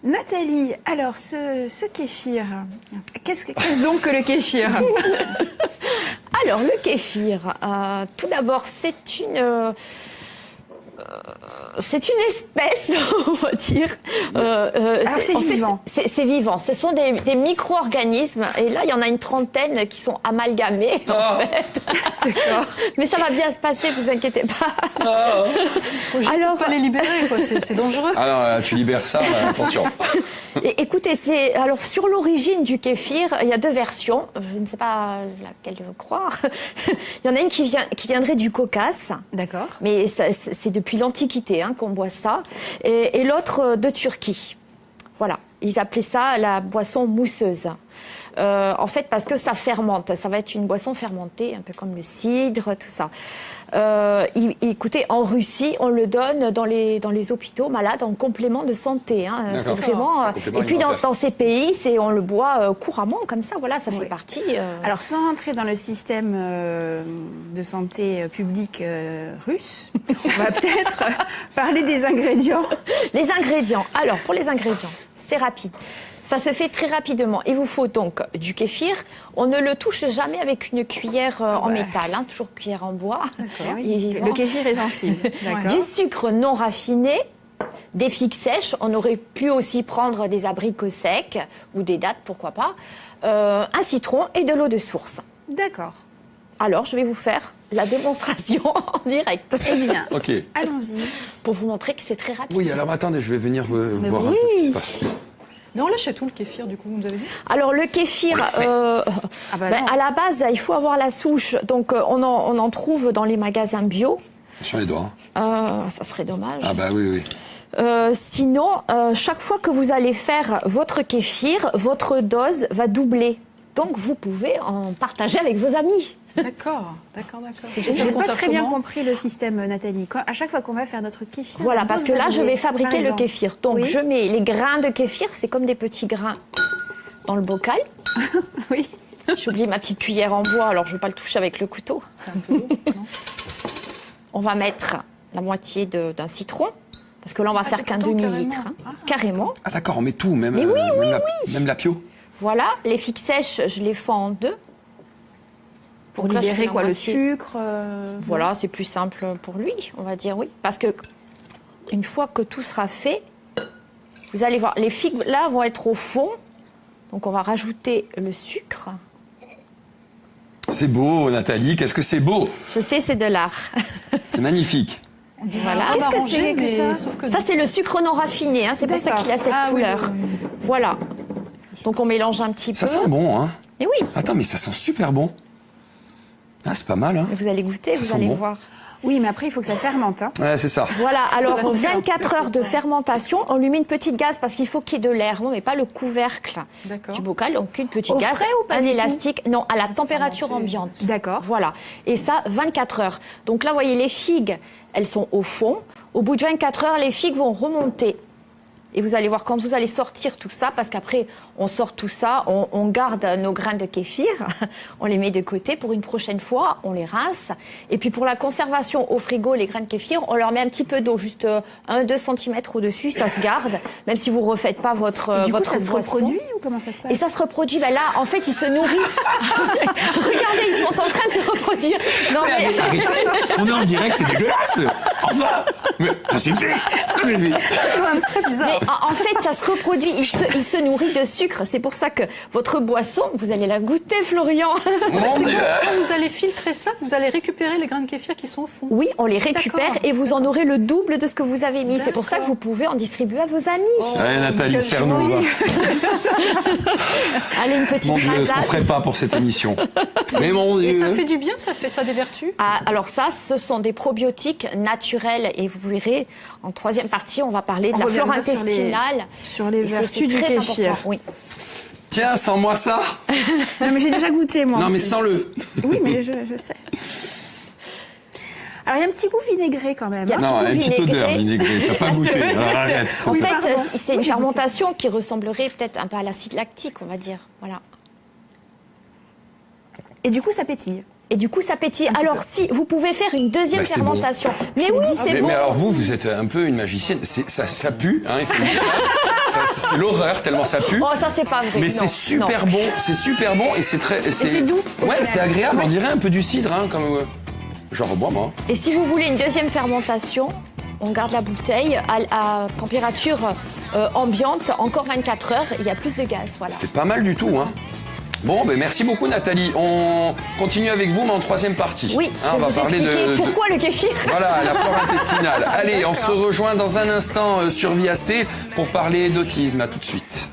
Nathalie, alors ce kéfir, qu'est-ce donc que le kéfir? Alors, le kéfir, tout d'abord, c'est une espèce, on va dire. C'est vivant. C'est vivant. Ce sont des micro-organismes. Et là, il y en a une trentaine qui sont amalgamés, en fait. D'accord. Mais ça va bien se passer, vous inquiétez pas. Faut juste pas les libérer, quoi. C'est dangereux. Alors, tu libères ça, attention. Et, écoutez, alors sur l'origine du kéfir, il y a deux versions. Je ne sais pas laquelle croire. Il y en a une qui viendrait du Caucase. D'accord. Mais c'est depuis l'Antiquité qu'on boit ça. Et l'autre de Turquie. Voilà. Ils appelaient ça la boisson mousseuse. En fait, parce que ça fermente. Ça va être une boisson fermentée, un peu comme le cidre, tout ça. Écoutez, en Russie, on le donne dans les hôpitaux malades en complément de santé. C'est vraiment. Et puis dans ces pays, on le boit couramment comme ça. Voilà, ça fait partie. Alors, sans entrer dans le système de santé public russe, on va peut-être parler des ingrédients. Les ingrédients. Alors, pour les ingrédients, c'est rapide. Ça se fait très rapidement. Il vous faut donc du kéfir. On ne le touche jamais avec une cuillère en métal, toujours cuillère en bois. Le kéfir est sensible. Du sucre non raffiné, des figues sèches. On aurait pu aussi prendre des abricots secs ou des dattes, pourquoi pas. Un citron et de l'eau de source. D'accord. Alors, je vais vous faire la démonstration en direct. Eh bien, Ok. allons-y. Pour vous montrer que c'est très rapide. Oui, alors attendez, je vais venir voir un peu ce qui se passe. Mais on l'achète où, le kéfir, du coup, vous nous avez dit? Alors, le kéfir, à la base, il faut avoir la souche. Donc, on en trouve dans les magasins bio. Sur les doigts. Ça serait dommage. Ah bah oui. Sinon, chaque fois que vous allez faire votre kéfir, votre dose va doubler. Donc, vous pouvez en partager avec vos amis. D'accord. Je n'ai pas très bien compris le système, Nathalie. À chaque fois qu'on va faire notre kéfir... Voilà, parce que là, je vais fabriquer le exemple. kéfir. Donc, je mets les grains de kéfir, c'est comme des petits grains dans le bocal. Oui. J'ai oublié ma petite cuillère en bois, alors je ne vais pas le toucher avec le couteau. On va mettre la moitié d'un citron, parce que là, on va faire qu'un demi-litre. Carrément. Ah d'accord, on met tout, même, même la pio. Voilà, les figues sèches, je les fends en deux. Pour Donc là, libérer je fais quoi, la le moitié. sucre Voilà, c'est plus simple pour lui, on va dire, oui. Parce que une fois que tout sera fait, vous allez voir, les figues là vont être au fond. Donc on va rajouter le sucre. C'est beau, Nathalie, qu'est-ce que c'est beau. Je sais, c'est de l'art. C'est magnifique. Voilà. Qu'est-ce que c'est que ça? Sauf que Ça, c'est le sucre non raffiné, c'est pour ça qu'il a cette couleur. Voilà. Donc on mélange un petit Ça peu. sent bon, hein. Et oui. Attends, mais ça sent super bon. Ah, c'est pas mal, hein. Vous allez goûter, Ça vous sent allez bon. voir. Oui, mais après, il faut que ça fermente. Ouais, c'est ça. Voilà, alors 24 heures de fermentation, on lui met une petite gaze parce qu'il faut qu'il y ait de l'air, mais pas le couvercle du bocal, donc une petite Au gaze, frais ou pas un du tout? élastique, non, à la température ambiante. D'accord. Voilà, et ça, 24 heures. Donc là, vous voyez, les figues, elles sont au fond. Au bout de 24 heures, les figues vont remonter. Et vous allez voir, quand vous allez sortir tout ça, parce qu'après, on sort tout ça, on garde nos grains de kéfir, on les met de côté pour une prochaine fois, on les rince. Et puis pour la conservation au frigo, les grains de kéfir, on leur met un petit peu d'eau, juste 1-2 cm au-dessus, ça se garde, même si vous ne refaites pas votre Du coup, votre ça se boisson. reproduit ou comment ça se passe? Et ça se reproduit, ben là, en fait, il se nourrit. Regardez, ils sont en train de se reproduire. Non, mais... Arrêtez, on est en direct, c'est dégueulasse. Enfin, mais ça suffit. Ça suffit. c'est quand même très bizarre. Mais en fait, ça se reproduit, il se nourrit de sucre. C'est pour ça que votre boisson, vous allez la goûter, Florian. Mon Dieu. Quand vous allez filtrer ça, vous allez récupérer les grains de kéfir qui sont au fond. Oui, on les récupère D'accord. et vous en aurez le double de ce que vous avez mis. C'est pour ça que vous pouvez en distribuer à vos amis. Allez, Nathalie, serre-nous, va. Allez, une petite Mon Dieu, ce qu'on rasade. ferait pas pour cette émission. Mais mon Et ça Dieu. fait du bien, ça a des vertus. Ah, alors ça, ce sont des probiotiques naturels et vous verrez, en troisième partie, on va parler de la flore reviendra intestinale. sur les Et c'est vertus du très kéfir. important, oui. Tiens, sens-moi ça. Non, mais j'ai déjà goûté, moi. Non, en mais plus. sens-le. Oui, mais je sais. Alors, il y a un petit goût vinaigré quand même. Il y a Non, goût une petite vinaigré. odeur vinaigrée. Tu vas pas goûter. Ah, arrête, s'il te En plaît. fait, pardon. c'est une Oui, j'ai fermentation qui ressemblerait peut-être un peu à l'acide lactique, on va dire. Voilà. Et du coup, ça pétille. Et du coup, ça pétille. Alors, si vous pouvez faire une deuxième Bah, c'est bon. Mais oui, c'est bon. Mais alors vous êtes un peu une magicienne. Ça pue, hein, il faut le dire. C'est l'horreur tellement ça pue. Oh, ça, c'est pas vrai. Mais Non, c'est super bon, et c'est très. c'est doux, au Ouais, final. c'est agréable. On dirait un peu du cidre, hein, comme genre bois moi. Et si vous voulez une deuxième fermentation, on garde la bouteille à température ambiante encore 24 heures. Il y a plus de gaz, voilà. C'est pas mal du tout, hein. Bon, ben merci beaucoup Nathalie. On continue avec vous, mais en troisième partie. Oui, Hein, je on va vais vous parler expliquer de pourquoi le kéfir. voilà, la flore intestinale. Allez, on se rejoint dans un instant sur Viasté pour parler d'autisme. À tout de suite.